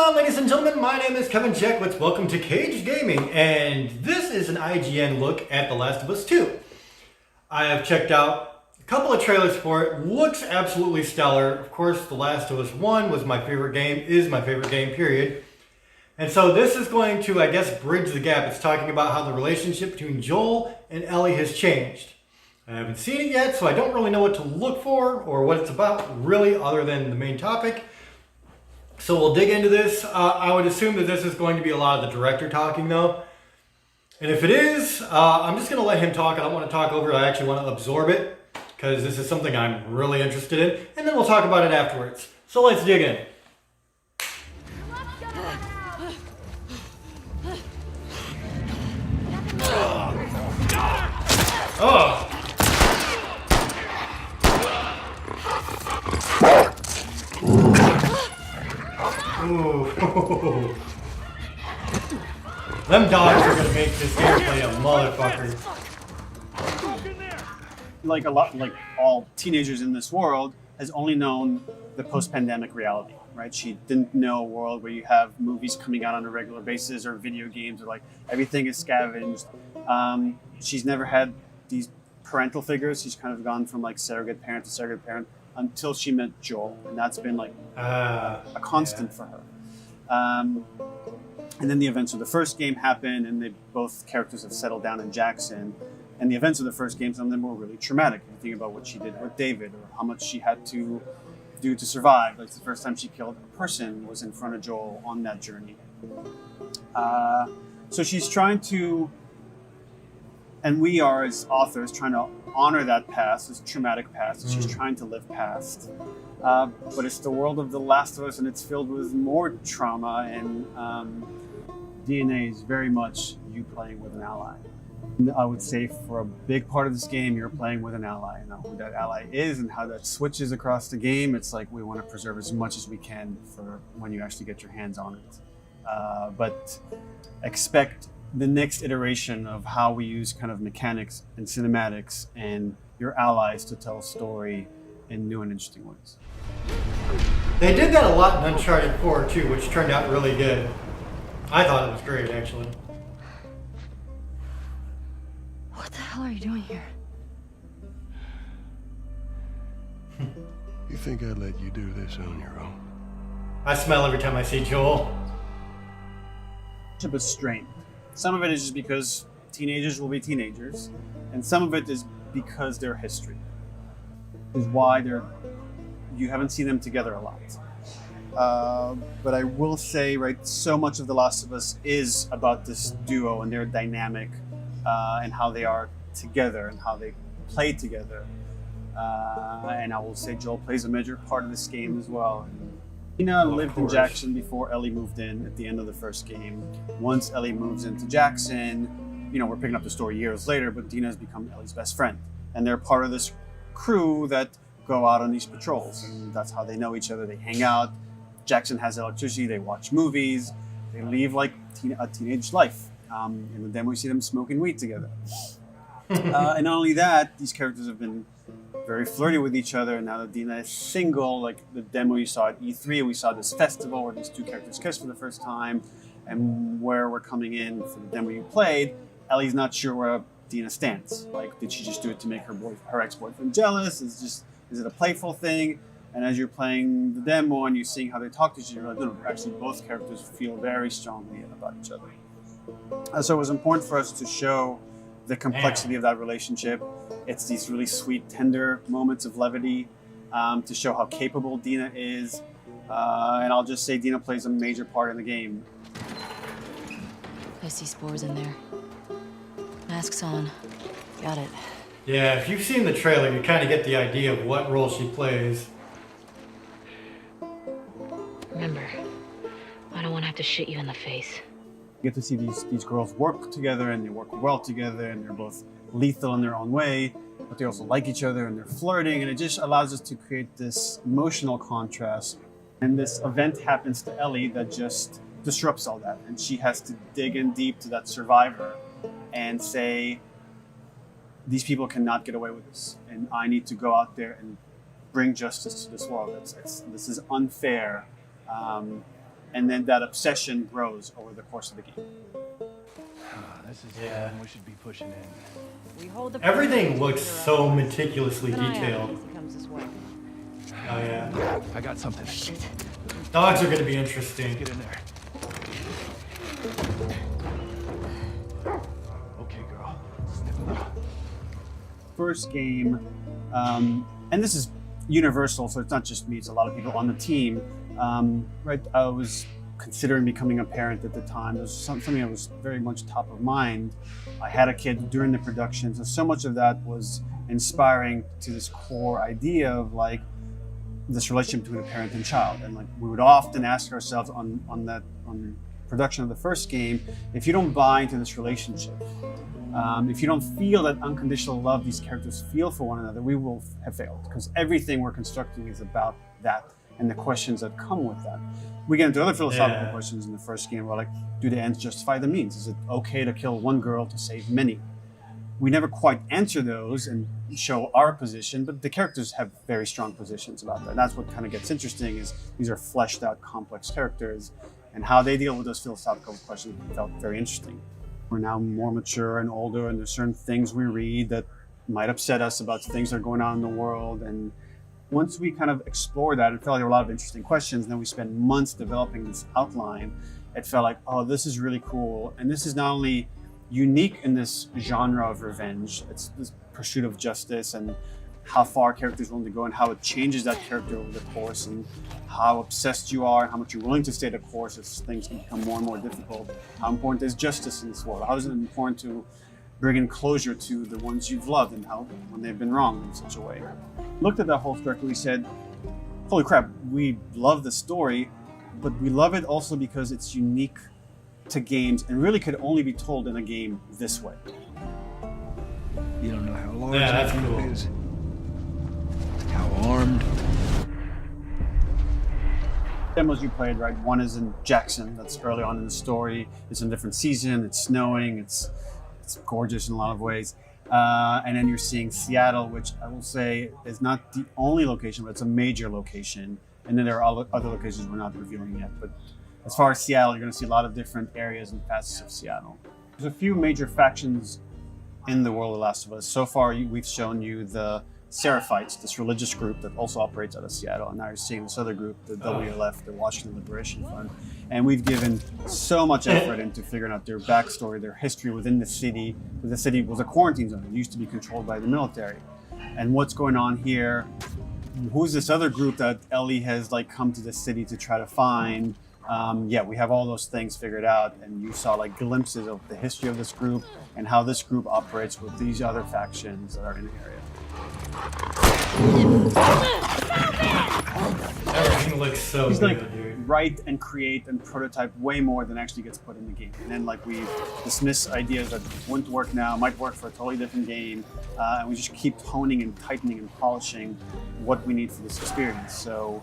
on, ladies and gentlemen? My name is Kevin Jackwitz. Welcome to Cage Gaming, and this is an IGN look at The Last of Us 2. I have checked out a couple of trailers for it. Looks absolutely stellar. Of course, The Last of Us 1 was my favorite game, is my favorite game, period. And so this is going to, I guess, bridge the gap. It's talking about how the relationship between Joel and Ellie has changed. I haven't seen it yet, so I don't really know what to look for or what it's about, really, other than the main topic. So we'll dig into this. I would assume that this is going to be a lot of the director talking, though. And if it is, I'm just going to let him talk. I don't want to talk over it. I actually want to absorb it because this is something I'm really interested in. And then we'll talk about it afterwards. So let's dig in. Oh! Ooh. Them dogs are gonna make this gameplay a motherfucker. Like all teenagers in this world, has only known the post-pandemic reality, right? She didn't know a world where you have movies coming out on a regular basis or video games or like everything is scavenged. She's never had these parental figures. She's kind of gone from like surrogate parent to surrogate parent until she met Joel, and that's been like a constant for her. And then the events of the first game happen, and both characters have settled down in Jackson. And the events of the first game, some of them were really traumatic. You think about what she did with David, or how much she had to do to survive. Like the first time she killed a person was in front of Joel on that journey. So she's trying to, and we are as authors trying to honor that past, this traumatic past that she's trying to live past. But it's the world of The Last of Us, and it's filled with more trauma, and DNA is very much you playing with an ally. And I would say for a big part of this game, you're playing with an ally, and who that ally is and how that switches across the game. It's like we want to preserve as much as we can for when you actually get your hands on it. But expect the next iteration of how we use kind of mechanics and cinematics and your allies to tell a story in new and interesting ways. They did that a lot in Uncharted 4 too, which turned out really good. I thought it was great, actually. What the hell are you doing here? You think I'd let you do this on your own? I smell every time I see Joel. But strained. Some of it is just because teenagers will be teenagers, and some of it is because their history is why you haven't seen them together a lot. But I will say, right, so much of The Last of Us is about this duo and their dynamic, and how they are together and how they play together. And I will say Joel plays a major part of this game as well. Dina lived in Jackson before Ellie moved in at the end of the first game. Once Ellie moves into Jackson, we're picking up the story years later, but Dina has become Ellie's best friend. And they're part of this crew that go out on these patrols. And that's how they know each other. They hang out. Jackson has electricity. They watch movies. They leave like a teenage life. And then we see them smoking weed together. And not only that, these characters have been very flirty with each other. And now that Dina is single, like the demo you saw at E3, we saw this festival where these two characters kiss for the first time. And where we're coming in for the demo you played, Ellie's not sure where Dina stands. Like, did she just do it to make her ex-boyfriend jealous? Is it a playful thing? And as you're playing the demo and you're seeing how they talk to each other, you're like, no, actually both characters feel very strongly about each other. So it was important for us to show the complexity of that relationship. It's these really sweet, tender moments of levity to show how capable Dina is. And I'll just say Dina plays a major part in the game. I see spores in there. Mask's on. Got it. Yeah, if you've seen the trailer, you kind of get the idea of what role she plays. Remember, I don't want to have to shit you in the face. You get to see these girls work together, and they work well together, and they're both lethal in their own way, but they also like each other, and they're flirting, and it just allows us to create this emotional contrast. And this event happens to Ellie that just disrupts all that, and she has to dig in deep to that survivor and say, these people cannot get away with this, and I need to go out there and bring justice to this world. This is unfair, and then that obsession grows over the course of the game. This is Yeah. we should be pushing in. We hold the Everything looks so meticulously Keep an eye out detailed. in case he comes this way. Oh yeah. I got something. Dogs are going to be interesting. Get in there. Okay, girl. Snip it up. First game, and this is universal, so it's not just me, it's a lot of people on the team. Right, I was considering becoming a parent at the time. It was something that was very much top of mind. I had a kid during the production, so much of that was inspiring to this core idea of like this relationship between a parent and child. And like we would often ask ourselves on production of the first game, if you don't buy into this relationship, if you don't feel that unconditional love these characters feel for one another, we will have failed, because everything we're constructing is about that and the questions that come with that. We get into other philosophical questions in the first game, where like, do the ends justify the means? Is it okay to kill one girl to save many? We never quite answer those and show our position, but the characters have very strong positions about that. And that's what kind of gets interesting, is these are fleshed out, complex characters, and how they deal with those philosophical questions felt very interesting. We're now more mature and older, and there's certain things we read that might upset us about things that are going on in the world. And once we kind of explore that, it felt like there were a lot of interesting questions. And then we spent months developing this outline. It felt like, oh, this is really cool. And this is not only unique in this genre of revenge, it's this pursuit of justice and how far a character is willing to go and how it changes that character over the course, and how obsessed you are and how much you're willing to stay the course as things become more and more difficult. How important is justice in this world? How is it important to bring in closure to the ones you've loved, and how when they've been wronged in such a way? Looked at that whole structure, we said, holy crap, we love the story, but we love it also because it's unique to games and really could only be told in a game this way. You don't know how large Yeah, that's that cool. group is. How armed. Demos you played, right? One is in Jackson, that's early on in the story. It's in a different season, it's snowing, it's gorgeous in a lot of ways. And then you're seeing Seattle, which I will say is not the only location, but it's a major location. And then there are other locations we're not revealing yet. But as far as Seattle, you're going to see a lot of different areas and facets of Seattle. There's a few major factions in the world of The Last of Us. So far, we've shown you the Seraphites, this religious group that also operates out of Seattle. And now you're seeing this other group, the WLF, the Washington Liberation Front. And we've given so much effort into figuring out their backstory, their history within the city. The city was a quarantine zone. It used to be controlled by the military. And what's going on here? Who's this other group that Ellie has like come to the city to try to find? We have all those things figured out, and you saw like glimpses of the history of this group and how this group operates with these other factions that are in the area. Everything looks so He's good, like dude. write and create and prototype way more than actually gets put in the game. And then like we dismiss ideas that wouldn't work now, might work for a totally different game, and we just keep honing and tightening and polishing what we need for this experience. So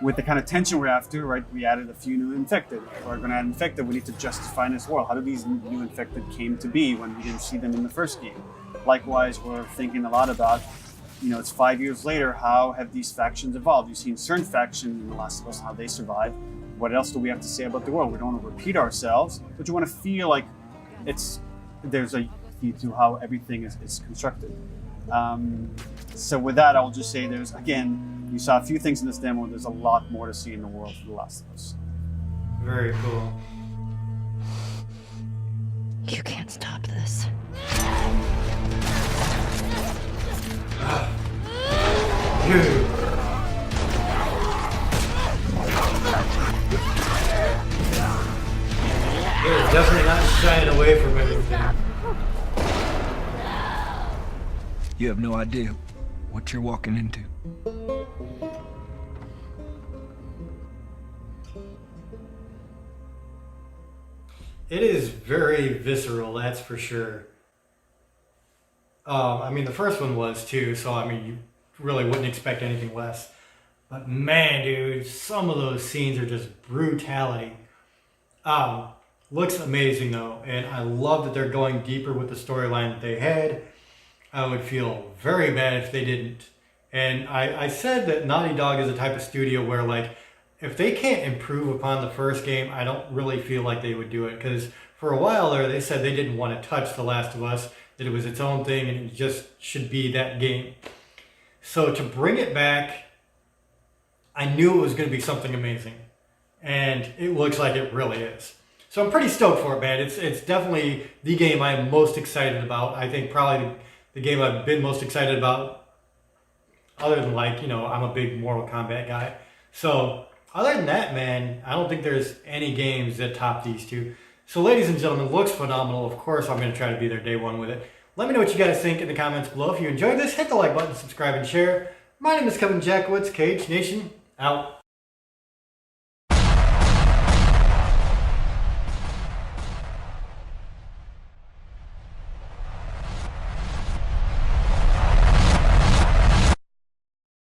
with the kind of tension we're after, right, we added a few new infected. If we're going to add infected, we need to justify in this world. How do these new infected came to be when we didn't see them in the first game? Likewise, we're thinking a lot about, it's 5 years later, how have these factions evolved? You've seen certain factions in The Last of Us, how they survive. What else do we have to say about the world? We don't want to repeat ourselves, but you want to feel like there's a key to how everything is constructed. So with that, I'll just say you saw a few things in this demo. There's a lot more to see in the world for The Last of Us. Very cool. You can't stop this. Dude. They're definitely not shying away from anything. You have no idea what you're walking into. It is very visceral, that's for sure. The first one was too, so you really wouldn't expect anything less. But man, dude, some of those scenes are just brutality. Looks amazing though, and I love that they're going deeper with the storyline that they had. I would feel very bad if they didn't. And I said that Naughty Dog is the type of studio where if they can't improve upon the first game, I don't really feel like they would do it. Because for a while there, they said they didn't want to touch The Last of Us, that it was its own thing and it just should be that game. So to bring it back, I knew it was going to be something amazing. And it looks like it really is. So I'm pretty stoked for it, man. It's definitely the game I'm most excited about. I think probably the game I've been most excited about, other than like, you know, I'm a big Mortal Kombat guy. So other than that, man, I don't think there's any games that top these two. So ladies and gentlemen, looks phenomenal. Of course, I'm going to try to be there day one with it. Let me know what you guys think in the comments below. If you enjoyed this, hit the like button, subscribe, and share. My name is Kevin Jackowitz, Cage Nation, out.